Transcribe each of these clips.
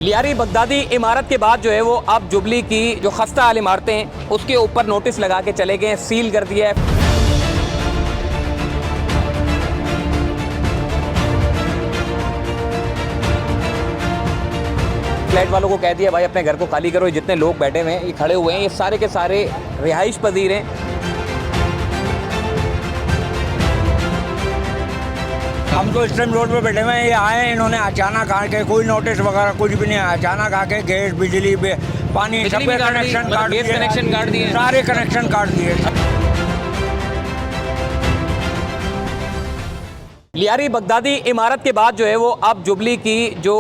Lyari Baghdadi इमारत के बाद जो है वो अब जुबली की जो खस्ता हाल इमारतें हैं उसके ऊपर नोटिस लगा के चले गए, सील कर दिया है। फ्लैट वालों को कह दिया भाई अपने घर को खाली करो, जितने लोग बैठे हुए हैं ये खड़े हुए हैं ये सारे के सारे रिहाइश पजीर हैं। हम तो इस टाइम रोड पे बैठे हुए हैं, ये आए इन्होंने अचानक आके कोई नोटिस वगैरह कुछ भी नहीं आया, अचानक आके गैस बिजली पानी सबके कनेक्शन काट दिए, सारे कनेक्शन काट दिए। लियारी बगदादी इमारत के बाद जो है वो अब जुबली की जो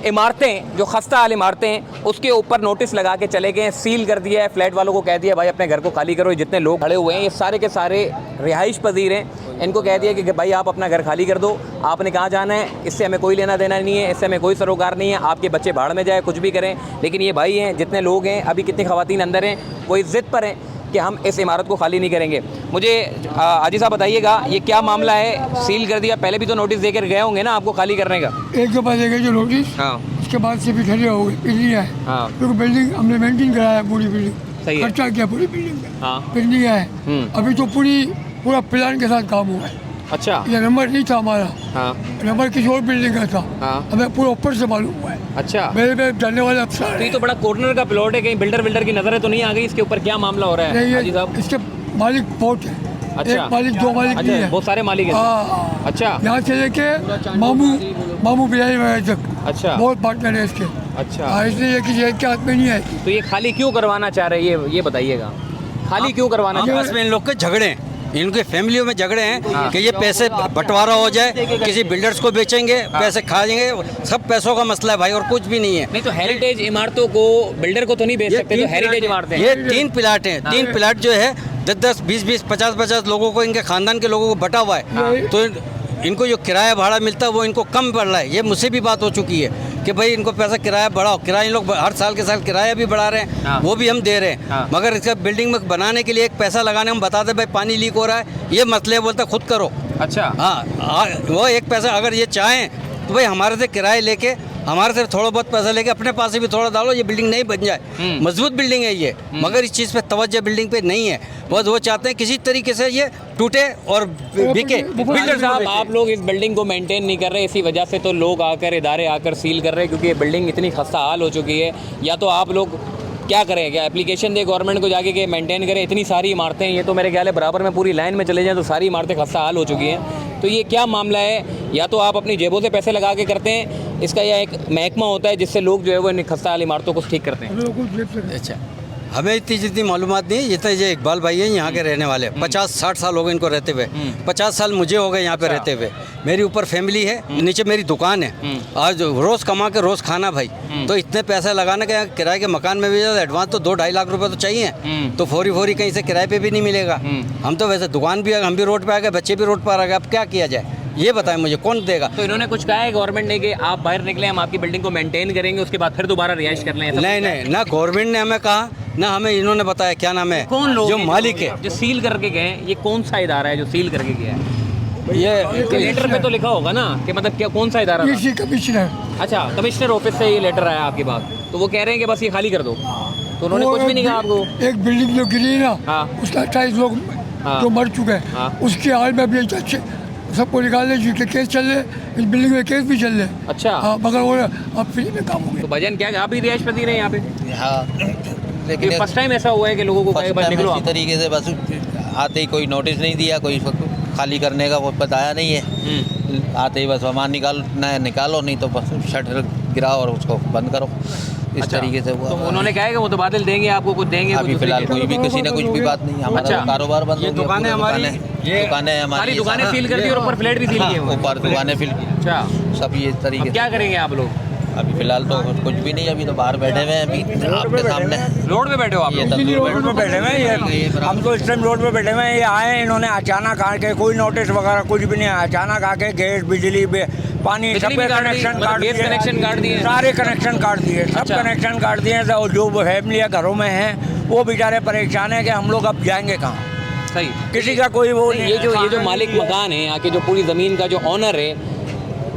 इमारतें जो खस्ता हाल इमारतें हैं उसके ऊपर नोटिस लगा के चले गए, सील कर दिया है। फ्लैट वालों को कह दिया भाई अपने घर को खाली करो, जितने लोग खड़े हुए हैं ये सारे के सारे रिहाइश पजीर हैं। इनको कह दिया कि भाई आप अपना घर खाली कर दो, आपने कहाँ जाना है, इससे हमें कोई लेना देना नहीं है, इससे हमें कोई सरोकार नहीं है, आपके बच्चे बाढ़ में जाए कुछ भी करें, लेकिन ये भाई हैं जितने लोग हैं, अभी कितनी ख़वातीन अंदर हैं, कोई ज़िद पर हैं कि हम इस इमारत को खाली नहीं करेंगे। मुझे हाजी साहब बताइए ये क्या मामला है, सील कर दिया, पहले भी तो नोटिस देकर गए होंगे ना आपको खाली करने का? एक दो बार देखे जो नोटिस, हाँ, उसके बाद से भी खड़े हो गए, बिजली है, हाँ, क्योंकि बिल्डिंग हमने मेंटेन कराया, पूरी बिल्डिंग सही है, खर्चा किया पूरी बिल्डिंग में, हाँ, बिल्डिंग है अभी तो पूरा प्लान के साथ काम हुआ है। अच्छा, ये नंबर नहीं था हमारा, हाँ, नंबर किसी और बिल्डिंग का था, हाँ, हमें पूरा ऊपर से मालूम हुआ है। अच्छा, मेरे जानने वाले अफसर तो ये तो बड़ा कॉर्नर का प्लॉट है, कहीं बिल्डर की नजर है तो नहीं आ गई इसके ऊपर? क्या मामला हो रहा है नहीं, हाजी साहब? इसके मालिक बहुत है, अच्छा, एक मालिक दो मालिक अच्छा, नहीं है, बहुत सारे मालिक हैं। हाँ, अच्छा, यहाँ से लेके मामू बिहारी वगैरह तक अच्छा, बहुत पार्टनर है इसके। अच्छा, इसलिए ये किसी एक के हाथ में नहीं है। तो ये खाली क्यों करवाना चाह रहे हैं ये बताइएगा, खाली क्यों करवाना चाह आपस रहे में इन लोग के झगड़े हैं, इनके फैमिलियों में झगड़े हैं हाँ। कि ये पैसे बंटवारा हो जाए, किसी बिल्डर्स को बेचेंगे, पैसे खाएंगे, सब पैसों का मसला है भाई, और कुछ भी नहीं है। नहीं तो हेरिटेज इमारतों को बिल्डर को तो नहीं बेच सकते, तो हेरिटेज इमारतें ये 3 प्लाट हैं, 3 प्लाट जो है 10-10, 20-20, 50-50 लोगों को, इनके खानदान के लोगों को बटा हुआ है, तो इनको जो किराया भाड़ा मिलता है वो इनको कम पड़ रहा है। ये मुझसे भी बात हो चुकी है कि भाई इनको पैसा किराया बढ़ाओ, किराया इन लोग हर साल के साल किराया भी बढ़ा रहे हैं, हाँ। वो भी हम दे रहे हैं, हाँ। मगर इसका बिल्डिंग में बनाने के लिए एक पैसा लगाने हम बताते भाई पानी लीक हो रहा है, ये मसले बोलते खुद करो। अच्छा, हाँ, वो एक पैसा अगर ये चाहें तो भाई हमारे से किराए लेके, हमारे से थोड़ा बहुत पैसा लेके अपने पास से भी थोड़ा डालो, ये बिल्डिंग नहीं बन जाए। मजबूत बिल्डिंग है ये, मगर इस चीज़ पे तवज्जो बिल्डिंग पे नहीं है, बस वो चाहते हैं किसी तरीके से ये टूटे और बिके। बिल्डर साहब आप लोग इस बिल्डिंग को मेंटेन नहीं कर रहे, इसी वजह से तो लोग आकर इदारे आकर सील कर रहे हैं, क्योंकि ये बिल्डिंग इतनी खस्ता हाल हो चुकी है। या तो आप लोग क्या करें, क्या एप्लीकेशन दे गवर्नमेंट को जाके कि मेंटेन करें, इतनी सारी इमारतें ये तो मेरे ख्याल है बराबर में पूरी लाइन में चले जाएं तो सारी इमारतें खस्ता हाल हो चुकी हैं। तो ये क्या मामला है, या तो आप अपनी जेबों से पैसे लगा के करते हैं इसका, या एक महकमा होता है जिससे लोग जो है वो इन खस्ता हाल इमारतों को ठीक करते हैं? अच्छा, हमें इतनी जितनी मालूमात नहीं है, जितना ये इकबाल भाई है यहाँ के रहने वाले, 50-60 साल हो गए इनको रहते हुए, 50 साल मुझे हो गए यहाँ पे रहते हुए। मेरी ऊपर फैमिली है, नीचे मेरी दुकान है, आज रोज़ कमा के रोज़ खाना भाई, तो इतने पैसे लगाने के किराए के मकान में भी एडवांस तो 2-2.5 लाख रुपए तो चाहिए, तो फौरी कहीं से किराए पे भी नहीं मिलेगा। हम तो वैसे दुकान भी, हम भी रोड पे आ गए, बच्चे भी रोड पर आ गए, अब क्या किया जाए ये बताएं मुझे, कौन देगा? तो इन्होंने कुछ कहा है गवर्नमेंट ने कि आप बाहर निकले, हम आपकी बिल्डिंग को मेंटेन करेंगे, उसके बाद फिर दोबारा रिहाइश कर लें? नहीं, ना गवर्नमेंट ने हमें कहा, ना हमें इन्होंने बताया। क्या नाम है कौन लोग जो मालिक है जो सील करके गए, ये कौन सा इदारा है जो सील करके गया है? ये लेटर पे तो लिखा होगा ना कि मतलब क्या, कौन सा इदारा था? कमिश्नर। अच्छा, कमिश्नर ऑफिस से ये लेटर आया आपके पास, तो वो कह रहे हैं कि बस ये खाली कर दो, तो उन्होंने कुछ भी नहीं कहा आपको? एक बिल्डिंग जो गिरी ना, हाँ, उसका 28 लोग हाँ, जो मर चुके हैं, हाँ, उसके हाल में भी सबको निकालने जिसके केस चल रहे, इस बिल्डिंग में केस भी चल रहे। अच्छा, हाँ, मगर वो अब फ्री में काम हो गया। तो भजन क्या आप ही रिहाइश पति रहे यहाँ पे? हाँ, लेकिन फर्स्ट टाइम ऐसा हुआ है कि लोगों को कहे बस निकलो इसी आप? तरीके से बस आते ही कोई नोटिस नहीं दिया, कोई खाली करने का वो बताया नहीं है, आते ही बस सामान निकालो, नहीं तो बस शटर गिराओ और उसको बंद करो, इस अच्छा, तरीके से हुआ। तो उन्होंने कहा है कि वो तो बादल देंगे आपको, कुछ देंगे? अभी फिलहाल कोई भी किसी ने कुछ भी बात नहीं, हमारा अच्छा, कारोबार बंद हो गया, दुकानें हमारी, दुकानें हमारी, सारी दुकानें सील कर दी और ऊपर फ्लैट भी सील किए हुए हैं। ऊपर दुकानें फिल, अच्छा, सब ये तरीके अब क्या करेंगे आप लोग? अभी फिलहाल तो कुछ भी नहीं, अभी तो बाहर बैठे हुए हैं, अभी आपके सामने रोड पे बैठे हो आप ये लोग? तंदूर रोड पे बैठे हुए हैं ये, हम तो इस टाइम रोड पे बैठे हुए हैं, ये आए इन्होंने अचानक आके, कोई नोटिस वगैरह कुछ भी नहीं आया, अचानक आके गैस बिजली पानी सबके कनेक्शन काट दिए, कनेक्शन काट दिए, सारे कनेक्शन काट दिए, सब अच्छा, कनेक्शन काट दिए। तो जो फैमिली घरों में हैं वो बेचारे परेशान हैं कि हम लोग अब जाएंगे कहाँ, सही। किसी का कोई वो नहीं। ये जो मालिक मकान है यहाँ के, जो पूरी ज़मीन का जो ऑनर है,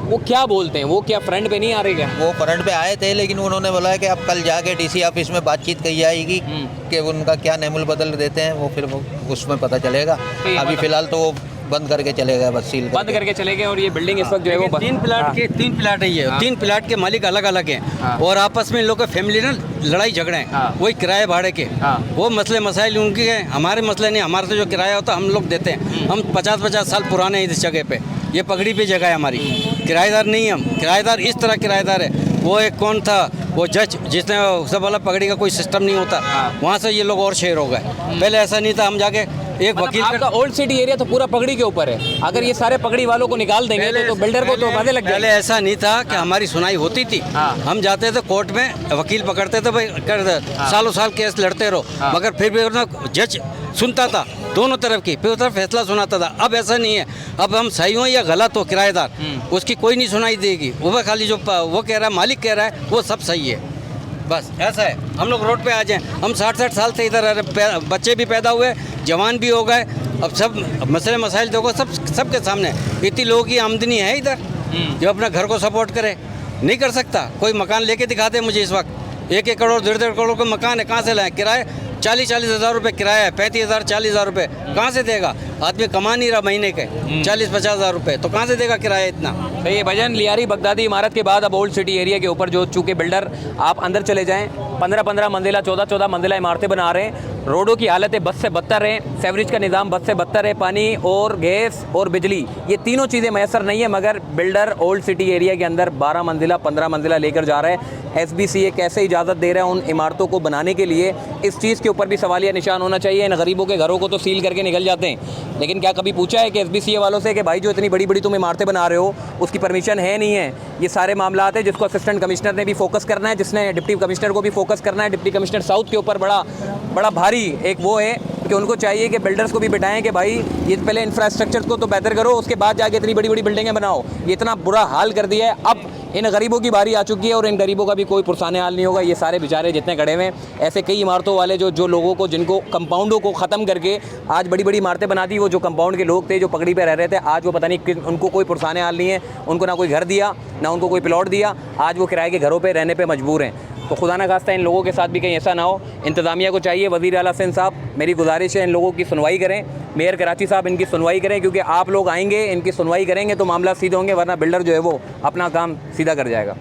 वो क्या बोलते हैं, वो क्या फ्रंट पे नहीं आ रहे क्या? वो फ्रंट पे आए थे, लेकिन उन्होंने बोला है कि अब कल जाके डीसी ऑफिस में बातचीत की जाएगी कि उनका क्या नेमुल बदल देते हैं, वो फिर वो उसमें पता चलेगा। अभी फिलहाल तो वो बंद करके चले गए, बस सील बंद करके चले गए। और ये बिल्डिंग इस वक्त जो है वो तीन प्लाट है ये, तीन प्लाट के मालिक अलग अलग हैं और आपस में इन लोग के फैमिली ना लड़ाई झगड़े हैं, वही किराए भाड़े के, वो मसले मसाइल उनके हैं, हमारे मसले नहीं। हमारे तो जो किराया होता है हम लोग देते हैं, हम 50-50 साल पुराने हैं इस जगह पे, ये पगड़ी पे जगह है हमारी, किराएदार नहीं हम। किराएदार इस तरह किराएदार है, वो एक कौन था वो जज जिसने सब बोला पगड़ी का कोई सिस्टम नहीं होता, वहाँ से ये लोग और शेर हो गए। पहले ऐसा नहीं था, हम जाके एक मतलब वकील आपका ओल्ड सिटी एरिया तो पूरा पगड़ी के ऊपर है, अगर ये सारे पगड़ी वालों को निकाल देंगे तो बिल्डर को तो बाधे लग पहले जाएंगे। ऐसा नहीं था कि हमारी सुनाई होती थी, हम जाते थे कोर्ट में, वकील पकड़ते थे, भाई सालों साल केस लड़ते रहो, मगर फिर भी ना जज सुनता था दोनों तरफ की, फिर उधर फैसला सुनाता था। अब ऐसा नहीं है, अब हम सही हो या गलत हो किराएदार, उसकी कोई नहीं सुनाई देगी, वो खाली जो वो कह रहा है, मालिक कह रहा है, वो सब सही है, बस ऐसा है। हम लोग रोड पे आ जाएं, हम 60-60 साल से इधर बच्चे भी पैदा हुए, जवान भी हो गए, अब सब मसले मसाइल देखो, सबके सामने। इतनी लोगों की आमदनी है इधर जो अपना घर को सपोर्ट करे, नहीं कर सकता। कोई मकान लेके दिखा दे मुझे इस वक्त, 1-1 करोड़ 1.5 करोड़ का मकान है, कहाँ से लाए? किराए 40-40 हज़ार रुपये किराया है, 35,000 40,000 रुपये कहाँ से देगा? आदमी कमा नहीं रहा महीने के 40-50 हज़ार रुपये, तो कहाँ से देगा किराया इतना? तो ये भजन लियारी बगदादी इमारत के बाद अब ओल्ड सिटी एरिया के ऊपर जो चूँकि बिल्डर आप अंदर चले जाएं 15-15 मंजिला 14-14 मंजिला इमारतें बना रहे हैं, रोडों की हालतें बद से बदतर है, सेवरेज का निज़ाम बद से बदतर है, पानी और गैस और बिजली ये तीनों चीज़ें मैसर नहीं है, मगर बिल्डर ओल्ड सिटी एरिया के अंदर 12 मंजिला 15 मंजिला लेकर जा रहा है। SBCA कैसे इजाज़त दे रहा है उन इमारतों को बनाने के लिए, इस चीज़ के ऊपर भी सवालिया निशान होना चाहिए। इन गरीबों के घरों को तो सील करके निकल जाते हैं, लेकिन क्या कभी पूछा है कि SBCA वालों से कि भाई जो इतनी बड़ी बड़ी तुम इमारतें बना रहे हो उसकी परमिशन है नहीं है? ये सारे मामला हैं जिसको असिस्टेंट कमिश्नर ने भी फोकस करना है, जिसने डिप्टी कमिश्नर को भी फोकस करना है। डिप्टी कमिश्नर साउथ के ऊपर बड़ा भारी एक वो है कि उनको चाहिए कि बिल्डर्स को भी बिठाएं कि भाई ये पहले इंफ्रास्ट्रक्चर को तो बेहतर करो, उसके बाद जाके इतनी बड़ी बड़ी बिल्डिंगें बनाओ। ये इतना बुरा हाल कर दिया है, अब इन गरीबों की बारी आ चुकी है और इन गरीबों का भी कोई पुरसाने हाल नहीं होगा। ये सारे बेचारे जितने खड़े हुए हैं, ऐसे कई इमारतों वाले जो लोगों को, जिनको कंपाउंडों को ख़त्म करके आज बड़ी बड़ी इमारतें बना दी, वो जो कंपाउंड के लोग थे जो पगड़ी पे रह रहे थे, आज वो पता नहीं उनको कोई पुरसाने हाल नहीं है, उनको ना कोई घर दिया ना उनको कोई प्लॉट दिया, आज वो किराए के घरों पर रहने पर मजबूर हैं। तो खुदा ना खास्ता इन लोगों के साथ भी कहीं ऐसा ना हो। इंतज़ामिया को चाहिए, वज़ीर आला सिंध साहब मेरी गुजारिश है इन लोगों की सुनवाई करें, मेयर कराची साहब इनकी सुनवाई करें, क्योंकि आप लोग आएंगे इनकी सुनवाई करेंगे तो मामला सीधे होंगे, वरना बिल्डर जो है वो अपना काम सीधा कर जाएगा।